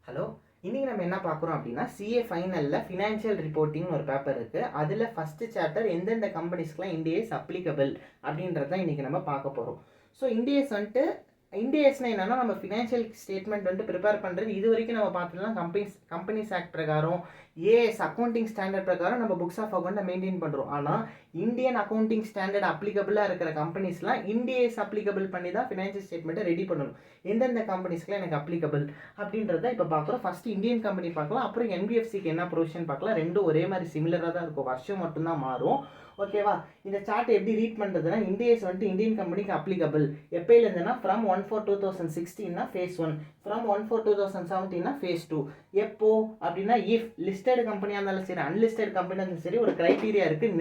Hello, இன்னைக்கு நம்ம என்ன பார்க்குறோம் அப்படின்னா சிஏ ஃபைனலில் ஃபினான்ஷியல் ரிப்போர்ட்டிங்னு ஒரு பேப்பர் இருக்குது. அதில் ஃபஸ்ட்டு சாப்டர் எந்தெந்த கம்பெனிஸ்க்குலாம் இண்டியஸ் அப்ளிகபிள் அப்படின்றது தான் இன்றைக்கி நம்ம பார்க்க போகிறோம். ஸோ இண்டியஸ்னால் என்னென்னா நம்ம ஃபினான்ஷியல் ஸ்டேட்மெண்ட் ப்ரிப்பேர் பண்ணுறது இது வரைக்கும் நம்ம பார்த்தோம்னா கம்பெனிஸ் ஆக்ட் பிரகாரம் ஏஎஸ் அக்கௌண்டிங் ஸ்டாண்டர்ட் பிரகாரம் நம்ம புக்ஸ் ஆஃப் அக்கௌண்ட்டை மெயின்டைன் பண்ணுறோம். ஆனால் இந்தியன் அக்கௌண்டிங் ஸ்டாண்டர்ட் அப்ளிகபிளாக இருக்கிற கம்பெனிஸ்லாம் இண்டியஸ் அப்ளிகபிள் பண்ணி தான் ஃபினான்ஷியல் ஸ்டேட்மெண்ட்டை ரெடி பண்ணணும். எந்தெந்த கம்பெனிஸ்க்குலாம் எனக்கு அப்ளிகபிள் அப்படின்றத இப்போ பார்க்குறோம். ஃபஸ்ட்டு இந்தியன் கம்பெனி பார்க்கலாம், அப்புறம் என்பிஎஃப்சிக்கு என்ன ப்ரொவிஷன் பார்க்கலாம். ரெண்டும் ஒரே மாதிரி சிமிலராக தான் இருக்கும், வருஷம் மட்டும்தான் மாறும். ஓகேவா? இந்த சார்ட் எப்படி ரீட் பண்ணுறதுன்னா இண்டியஸ் இந்தியன் கம்பெனிக்கு அப்ளிகபிள் எப்போலேருந்துன்னா ஃப்ரம் 1/4/2016 ஃபேஸ் 1, ஃப்ரம் 1/4/2017 ஃபேஸ் 2. எப்போ அப்படின்னா இஃப் லிஸ்டட் கம்பெனியாக இருந்தாலும் சரி அன்லிஸ்டட் கம்பெனியாக இருந்தாலும் சரி ஒரு க்ரைட்டீரியா இருக்குது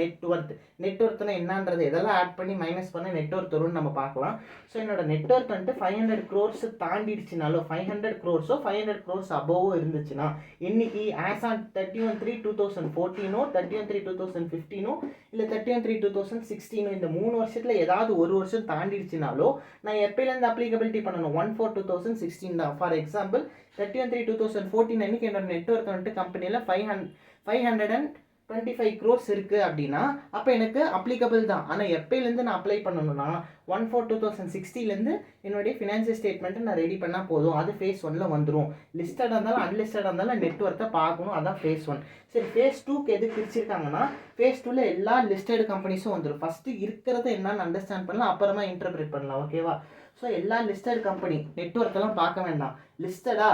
நெட்ஒர்த்னா என்னன்றது இதெல்லாம் ஆட் பண்ணி மைனஸ் பண்ண நெட்ஒர்த் வரும்னு நம்ம பார்க்கலாம். ஸோ என்னோட நெட்ஒர்த் 500 crores தாண்டிடுச்சுனாலோ 500 crores 500 crores அபோவோ இருந்துச்சுன்னா இன்னைக்கு ஆஸ் ஆன் 31/3/2014 31/3/2015 இல்லை 31/3/2016 இந்த 3 வருஷத்தில் ஏதாவது ஒரு வருஷம் தாண்டிடுச்சுனாலோ நான் எப்போலேருந்து அப்ளிகபிலிட்டி பண்ணணும் 1/4/2016 தான். ஃபார் எக்ஸாம்பிள் 31/3/2014 அன்னைக்கு என்னோட நெட்ஒர்க் கம்பெனியில் 525 crores இருக்குது அப்படின்னா அப்போ எனக்கு அப்ளிகபிள் தான். ஆனால் எப்போலேருந்து நான் அப்ளை பண்ணணும்னா 1/4/2016 என்னுடைய ஃபினான்ஷியல் ஸ்டேட்மெண்ட்டை நான் ரெடி பண்ணால் போதும். அது ஃபேஸ் 1ல் வந்துடும். லிஸ்டடாக இருந்தாலும் அன்லிஸ்டடாக இருந்தாலும் நெட்ஒர்க்கை பார்க்கணும், அதான் ஃபேஸ் 1. சரி, ஃபேஸ் 2க்கு எது பிரிச்சிருக்காங்கன்னா ஃபேஸ் 2ல் எல்லா லிஸ்டட் கம்பெனிஸும் வந்துடும். ஃபஸ்ட்டு இருக்கிறத என்னன்னு அண்டர்ஸ்டாண்ட் பண்ணலாம், அப்புறமா இன்டர்பிரேட் பண்ணலாம். ஓகேவா? ஸோ எல்லா லிஸ்டட் கம்பெனி நெட்ஒர்க்கெல்லாம் பார்க்க வேண்டாம். லிஸ்டடா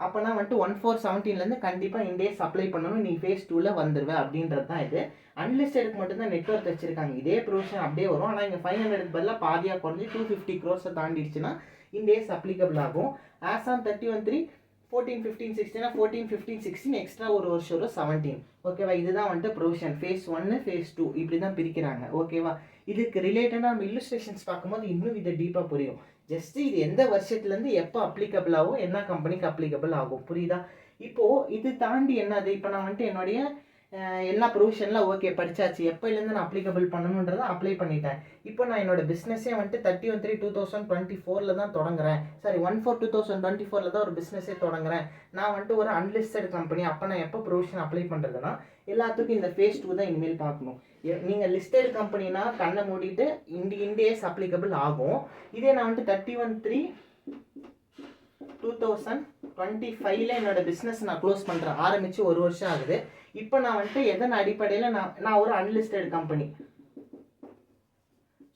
அப்போனா 1/4/17 கண்டிப்பாக இண்டியஸ் அப்ளை பண்ணணும், நீ ஃபேஸ் 2ல் வந்துடுவேன் அப்படின்றது தான் இது. அன்லிஸ்டடுக்கு மட்டும்தான் நெட்ஒர்க் வச்சிருக்காங்க. இதே ப்ரொவிஷன் அப்படியே வரும். ஆனால் இங்கே 500க்கு பதிலாக பாதியாக குறைஞ்சி 250 crores தாண்டிடுச்சுன்னா இண்டியஸ் அப்ளிகபிள் ஆகும். ஆஸ் ஆன் 31/3/14 15 16 14 15 16 எக்ஸ்ட்ரா ஒரு வருஷம் வரும் 17. ஓகேவா? இதுதான் ப்ரொவிஷன் ஃபேஸ் 1 ஃபேஸ் 2 இப்படி தான் பிரிக்கிறாங்க. ஓகேவா? இதுக்கு ரிலேட்டடாக நம்ம இல்லுஸ்ட்ரேஷன்ஸ் பார்க்கும்போது இன்னும் இதை டீப்பாக புரியும். ஜஸ்ட் இது எந்த வருஷத்துலேருந்து எப்போ அப்ளிகபிள் ஆகும், என்ன கம்பெனிக்கு அப்ளிகபிள் ஆகும், புரியுதா? இப்போது இது தாண்டி என்னது, இப்போ நான் என்னுடைய எல்லா ப்ரொவிஷன்லாம் ஓகே படித்தாச்சு, எப்போலேருந்து நான் அப்ளிகபிள் பண்ணணுன்றதை அப்ளை பண்ணிட்டேன். இப்போ நான் என்னோட பிஸ்னஸே 31/3/2024 தான் தொடங்குறேன். சாரி 1/4/2024 தான் ஒரு பிஸ்னஸே தொடங்குறேன். நான் ஒரு அன்லிஸ்டட் கம்பெனி. அப்போ நான் எப்போ ப்ரொவிஷன் அப்ளை பண்ணுறதுன்னா எல்லாத்துக்கும் இந்த ஃபேஸ் 2 தான் இனிமேல் பார்க்கணும். நீங்கள் லிஸ்டட் கம்பெனினா கண்ணை மூடிட்டு இண்டியஸ் அப்ளிகபிள் ஆகும். இதே நான் 31/3/2025 என்னோட பிஸ்னஸ் நான் க்ளோஸ் பண்ணுறேன், ஆரம்பித்து ஒரு வருஷம் ஆகுது. இப்போ நான் எதன் அடிப்படையில் நான் ஒரு அன்லிஸ்டட் கம்பெனி.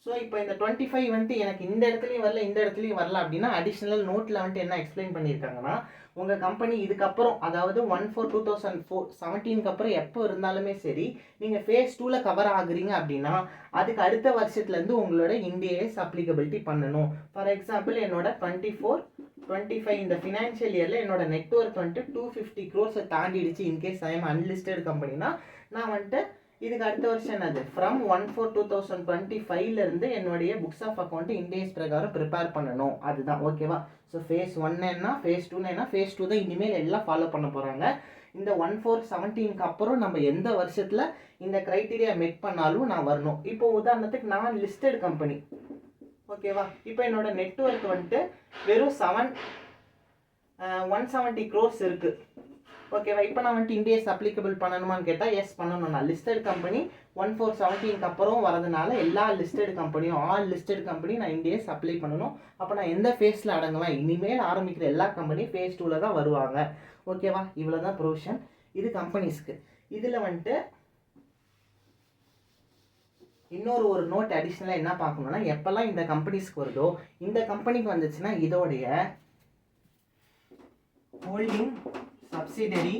ஸோ இப்போ இந்த 25 எனக்கு இந்த இடத்துலையும் வரல இந்த இடத்துலையும் வரல அப்படின்னா அடிஷ்னல் நோட்டில் என்ன எக்ஸ்பிளைன் பண்ணியிருக்காங்கன்னா உங்கள் கம்பெனி இதுக்கப்புறம் அதாவது 1/4/2017 அப்புறம் எப்போ இருந்தாலுமே சரி நீங்கள் ஃபேஸ் 2ல் கவர் ஆகுறீங்க அப்படின்னா அதுக்கு அடுத்த வருஷத்துலேருந்து உங்களோட இண்டியஸ் அப்ளிகபிலிட்டி பண்ணணும். ஃபார் எக்ஸாம்பிள் என்னோட 24-25 இந்த ஃபினான்ஷியல் இயரில் என்னோட நெட்ஒர்க் 250 crores தாண்டிடுச்சு. இன்கேஸ் ஐ எம் அன்லிஸ்டட் கம்பெனினா நான் இதுக்கு அடுத்த வருஷம் என்னது ஃப்ரம் 1/4/2025 என்னுடைய புக்ஸ் ஆஃப் அக்கௌண்ட் இண்டியஸ் பிரகாரம் ப்ரிப்பேர் பண்ணணும். அதுதான். ஓகேவா? ஸோ ஃபேஸ் 1 என்ன, ஃபேஸ் 2 என்ன, ஃபேஸ் 2 தான் இனிமேல் எல்லாம் ஃபாலோ பண்ண போகிறாங்க. இந்த 1/4/17 அப்புறம் நம்ம எந்த வருஷத்தில் இந்த க்ரைட்டீரியா மெட் பண்ணாலும் நான் வரணும். இப்போ உதாரணத்துக்கு நான் லிஸ்டட் கம்பெனி. ஓகேவா? இப்போ என்னோட நெட்ஒர்க் வெறும் 170 crores இருக்குது. ஓகேவா? இப்போ நான் இண்டியஸ் அப்ளிகபிள் பண்ணணுமான்னு கேட்டால் எஸ் பண்ணணும். நான் லிஸ்டட் கம்பெனி 1/4/17 அப்புறம் வரதுனால எல்லா லிஸ்டட் கம்பெனியும் ஆல் லிஸ்டட் கம்பெனி நான் இண்டியஸ் அப்ளை பண்ணணும். அப்போ நான் எந்த ஃபேஸில் அடங்குவேன், இனிமேல் ஆரம்பிக்கிற எல்லா கம்பெனியும் ஃபேஸ் 2ல் தான் வருவாங்க. ஓகேவா? இவ்வளோ தான் ப்ரொவிஷன். இது கம்பெனிஸ்க்கு. இதில் இன்னொரு நோட் அடிஷ்னலாக என்ன பார்க்கணும்னா எப்போல்லாம் இந்த கம்பெனிஸ்க்கு வருதோ இந்த கம்பெனிக்கு வந்துச்சுன்னா இதோடைய holding subsidiary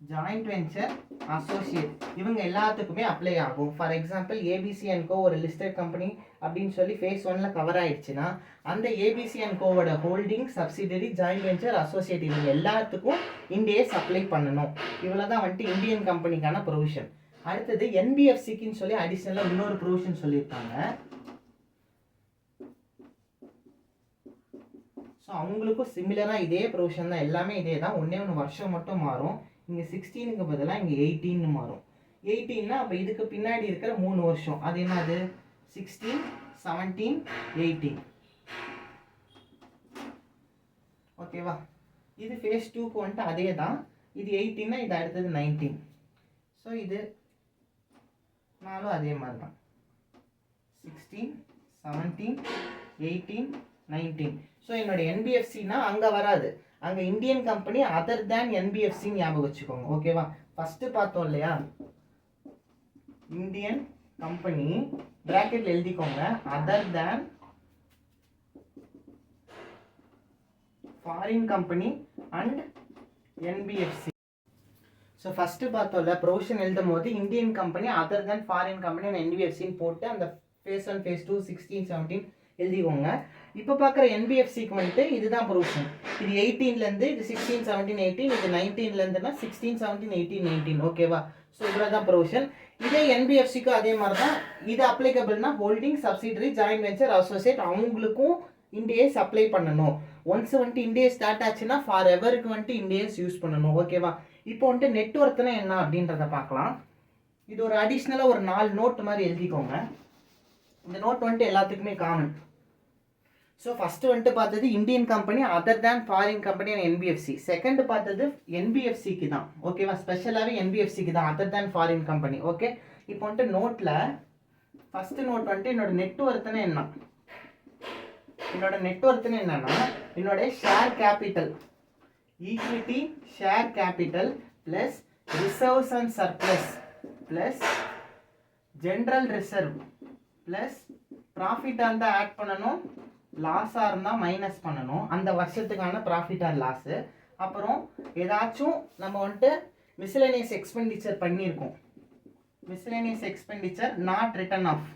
joint venture associate இவங்க எல்லாத்துக்குமே அப்ளை ஆகும். For example ABC and co ஒரு லிஸ்டட் கம்பெனி அப்படின்னு சொல்லி ஃபேஸ் 1ல் கவர் ஆயிடுச்சுன்னா அந்த ஏபிசி அண்ட் கோவோட holding subsidiary joint venture associate இவங்க எல்லாத்துக்கும் இண்டியஸ் அப்ளை பண்ணணும். இவ்வளோ தான் இந்தியன் கம்பெனிக்கான ப்ரொவிஷன். அடுத்தது என்பிஎஃப்சிக்குன்னு சொல்லி அடிஷ்னலாக இன்னொரு ப்ரொவிஷன் சொல்லியிருக்காங்க. ஸோ அவங்களுக்கும் சிமிலராக இதே ப்ரொவிஷன் தான், எல்லாமே இதே தான். ஒன்றே வருஷம் மட்டும் மாறும். இங்கே 16க்கு பதிலாக இங்கே 18 மாறும். 18னா அப்போ இதுக்கு பின்னாடி இருக்கிற 3 வருஷம் அது என்னது 16, 17, 18. ஓகேவா? இது ஃபேஸ் 2க்கு வந்துட்டு அதே தான். இது 18னா இது அடுத்தது 19. ஸோ இது 4 அதே மாதிரி தான். 16, 17, 18, 19. ஸோ என்னோட என்பிஎஃப்சினா அங்கே வராது, அங்கே இந்தியன் கம்பெனி அதர் தேன் என்பிஎஃப்சின்னு ஞாபகம் வச்சுக்கோங்க. ஓகேவா? ஃபஸ்ட்டு பார்த்தோம் இல்லையா, இந்தியன் கம்பெனி பிராக்கெட்டில் எழுதிக்கோங்க, other than foreign company and NBFC. So first பார்த்தோம்ல, ப்ரொவிஷன் எழுதும் போது Indian company other than foreign company and என்பிஎஃப்சின்னு போட்டு அந்த ஃபேஸ் 1 ஃபேஸ் 2 16 17 எழுதிக்கோங்க. இப்போ பார்க்குற என்பிஎஃப்சிக்கு வந்துட்டு இதுதான் ப்ரொவிஷன். இது 18லேருந்து இது 16 17 18, இது 19லேருந்துன்னா 16 17 18 19. ஓகேவா? ஸோ இவ்வளோ தான் ப்ரொவிஷன். இதே என்பிஎஃப்சிக்கும் அதே மாதிரி தான். இது அப்ளிகபிள்னா holding, subsidiary, joint venture, associate அவங்களுக்கும் இண்டியஸ் அப்ளை பண்ணணும். ஒன்ஸ் வந்துட்டு இண்டியஸ் ஸ்டார்ட் ஆச்சுன்னா ஃபார் எவருக்கு வந்துட்டு இண்டியஸ் யூஸ் பண்ணணும். ஓகேவா? இப்போ வந்துட்டு நெட்வொர்க்னா என்ன அப்படின்றத பார்க்கலாம். இது ஒரு அடிஷ்னலாக ஒரு 4 நோட் மாதிரி எழுதிக்கோங்க. இந்த நோட் வந்துட்டு எல்லாத்துக்குமே காமன். ஸோ ஃபஸ்ட்டு வந்துட்டு பார்த்தது Indian company other than foreign company and NBFC. Second பார்த்தது என்பிஎஃப்சிக்கு தான். ஓகேவா? ஸ்பெஷலாகவே என்பிஎஃப்சிக்கு தான், other than foreign company. Okay, இப்போ வந்துட்டு நோட்டில் ஃபஸ்ட்டு நோட் வந்துட்டு என்னோட நெட்வொர்க்னா என்ன, என்னோட நெட்வொர்க்னு என்னன்னா என்னோட share capital, equity share capital plus reserves and surplus plus general reserve plus ப்ராஃபிட்டாக இருந்தால் ஆட் பண்ணணும், லாஸாக இருந்தால் மைனஸ் பண்ணணும், அந்த வருஷத்துக்கான ப்ராஃபிட் ஆர் லாஸு. அப்புறம் ஏதாச்சும் நம்ம வந்துட்டு மிஸ்லேனியஸ் எக்ஸ்பெண்டிச்சர் பண்ணியிருக்கோம், miscellaneous expenditure not written off.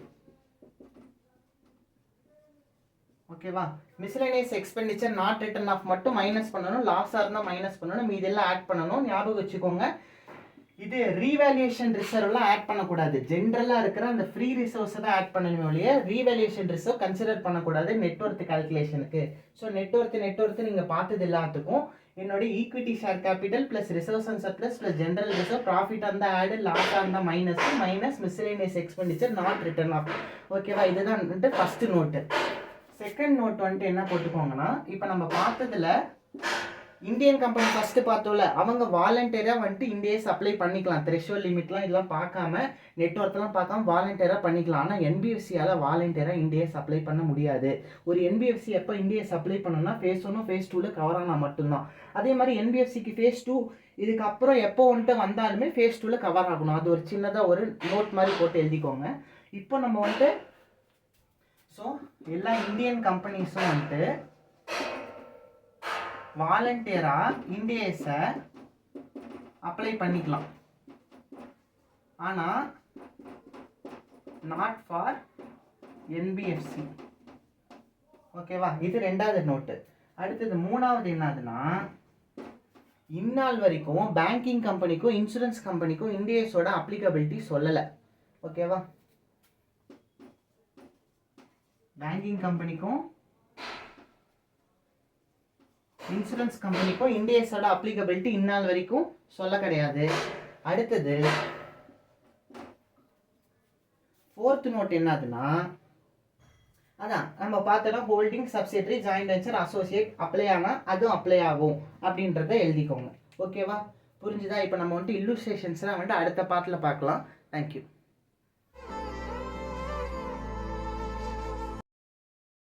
ஓகேவா? Miscellaneous expenditure not written off மட்டும் மைனஸ் பண்ணணும், லாஸாக இருந்தால் மைனஸ் பண்ணணும், இதெல்லாம் ஆட் பண்ணணும். ஞாபகம் வச்சுக்கோங்க, இது ரீவேல்யூஷன் ரிசர்வ்லாம் ஆட் பண்ணக்கூடாது. ஜென்ரலாக இருக்கிற அந்த ஃப்ரீ ரிசர்வ்ஸை தான் ஆட் பண்ணணுமே ஒழிய ரீவேல்யூஷன் ரிசர்வ் கன்சிடர் பண்ணக்கூடாது நெட்வொர்த் கால்குலேஷனுக்கு. ஸோ நெட்வொர்த் நீங்கள் பார்த்தது எல்லாத்துக்கும் என்னோட equity share capital plus reserves and surplus plus general reserve, profit இருந்தால் ஆடு, லாஸாக இருந்தால் minus, minus miscellaneous expenditure not written off. ஓகேவா? இதுதான் வந்துட்டு ஃபஸ்ட்டு நோட்டு. செகண்ட் நோட் வந்துட்டு என்ன போட்டுக்கோங்கன்னா, இப்போ நம்ம பார்த்ததில் இந்தியன் கம்பெனி ஃபஸ்ட்டு பார்த்தோம்ல, அவங்க வாலண்டியராக வந்துட்டு இண்டியஸ் அப்ளை பண்ணிக்கலாம். த்ரெஷோல்ட் லிமிட்லாம் இதெல்லாம் பார்க்காம, நெட்வொர்க்லாம் பார்க்காம வாலண்டியராக பண்ணிக்கலாம். ஆனால் என்பிஎஃப்சியால் வாலண்டியராக இண்டியஸ் அப்ளை பண்ண முடியாது. ஒரு என்பிஎஃப்சி எப்போ இண்டியஸ் அப்ளை பண்ணணும்னா ஃபேஸ் 1 ஃபேஸ் 2ல் கவர் ஆனால் மட்டும்தான். அதே மாதிரி என்பிஎஃப்சிக்கு ஃபேஸ் 2 இதுக்கப்புறம் எப்போ வந்துட்டு வந்தாலுமே ஃபேஸ் 2ல் கவர் ஆகணும். அது ஒரு சின்னதாக ஒரு நோட் மாதிரி போட்டு எழுதிக்கோங்க. இப்போ நம்ம வந்துட்டு ஸோ எல்லா இந்தியன் கம்பெனிஸும் வந்துட்டு வாலண்டியராக இண்டியஸை அப்ளை பண்ணிக்கலாம். ஆனால் நாட் ஃபார் என்பிஎஃப்சி. ஓகேவா? இது ரெண்டாவது நோட்டு. அடுத்தது மூணாவது என்னதுன்னா, இந்நாள் வரைக்கும் பேங்கிங் கம்பெனிக்கும் இன்சூரன்ஸ் கம்பெனிக்கும் இண்டியஸோட அப்ளிகபிலிட்டி சொல்லலை. ஓகேவா? பேங்கிங் கம்பெனிக்கும் இன்சூரன்ஸ் கம்பெனிக்கும் இண்டியஸோட அப்ளிகபிலிட்டி இந்நாள் வரைக்கும் சொல்ல கிடையாது. அடுத்தது ஃபோர்த் நோட் என்னதுன்னா, அதான் நம்ம பார்த்தோன்னா holding, subsidiary, joint venture, associate apply ஆனால் அதுவும் அப்ளை ஆகும் அப்படின்றத எழுதிக்கோங்க. ஓகேவா? புரிஞ்சுதா? இப்போ நம்ம வந்துட்டு இல்லுஸ்ட்ரேஷன்ஸ்லாம் வந்துட்டு அடுத்த பார்ட்டில் பார்க்கலாம். தேங்க்யூ.